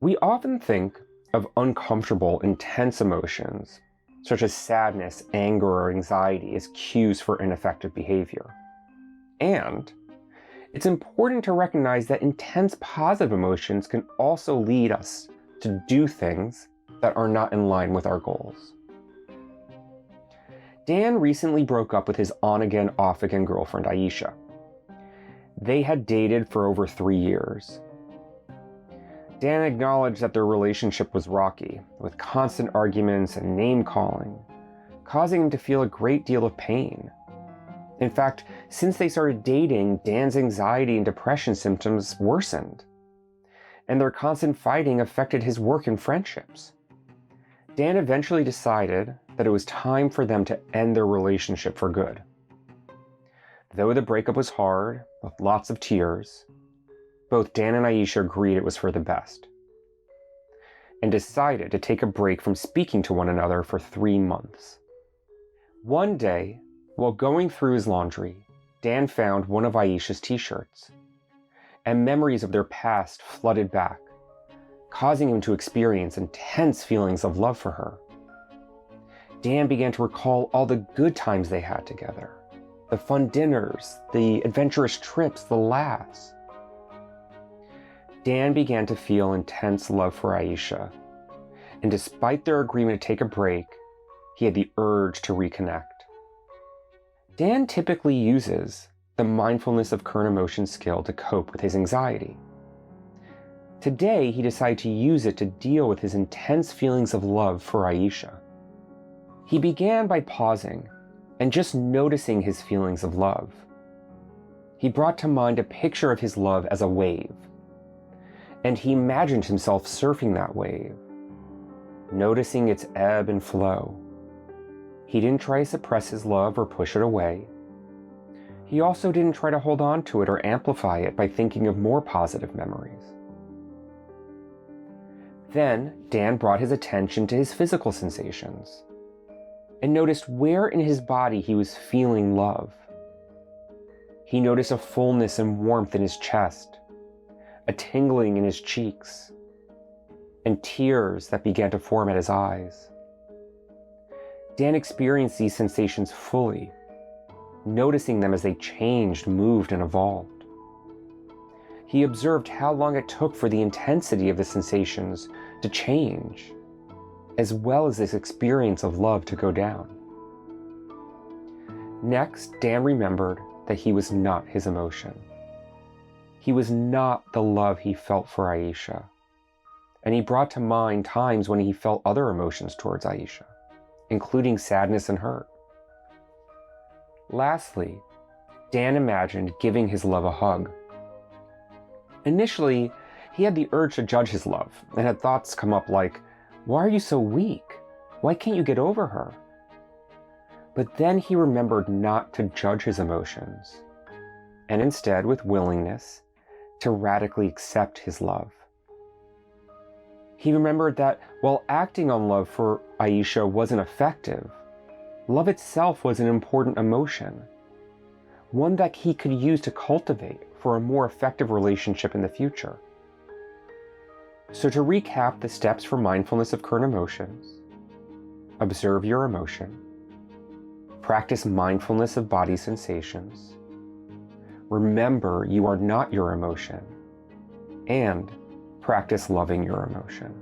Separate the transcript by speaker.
Speaker 1: We often think of uncomfortable, intense emotions, such as sadness, anger, or anxiety, as cues for ineffective behavior. And it's important to recognize that intense positive emotions can also lead us to do things that are not in line with our goals. Dan recently broke up with his on-again, off-again girlfriend, Aisha. They had dated for over 3 years. Dan acknowledged that their relationship was rocky, with constant arguments and name-calling, causing him to feel a great deal of pain. In fact, since they started dating, Dan's anxiety and depression symptoms worsened, and their constant fighting affected his work and friendships. Dan eventually decided that it was time for them to end their relationship for good. Though the breakup was hard, with lots of tears, both Dan and Aisha agreed it was for the best, and decided to take a break from speaking to one another for 3 months. One day, while going through his laundry, Dan found one of Aisha's t-shirts, and memories of their past flooded back, causing him to experience intense feelings of love for her. Dan began to recall all the good times they had together, the fun dinners, the adventurous trips, the laughs. Dan began to feel intense love for Aisha, and despite their agreement to take a break, he had the urge to reconnect. Dan typically uses the mindfulness of current emotion skill to cope with his anxiety. Today, he decided to use it to deal with his intense feelings of love for Aisha. He began by pausing and just noticing his feelings of love. He brought to mind a picture of his love as a wave, and he imagined himself surfing that wave, noticing its ebb and flow. He didn't try to suppress his love or push it away. He also didn't try to hold on to it or amplify it by thinking of more positive memories. Then, Dan brought his attention to his physical sensations and noticed where in his body he was feeling love. He noticed a fullness and warmth in his chest, a tingling in his cheeks, and tears that began to form at his eyes. Dan experienced these sensations fully, noticing them as they changed, moved, and evolved. He observed how long it took for the intensity of the sensations to change, as well as this experience of love to go down. Next, Dan remembered that he was not his emotion. He was not the love he felt for Aisha, and he brought to mind times when he felt other emotions towards Aisha, including sadness and hurt. Lastly, Dan imagined giving his love a hug. Initially, he had the urge to judge his love and had thoughts come up like, "Why are you so weak? Why can't you get over her?" But then he remembered not to judge his emotions, and instead, with willingness, to radically accept his love. He remembered that while acting on love for Aisha wasn't effective, love itself was an important emotion, one that he could use to cultivate for a more effective relationship in the future. So to recap the steps for mindfulness of current emotions: observe your emotion, practice mindfulness of body sensations, remember you are not your emotion, and practice loving your emotion.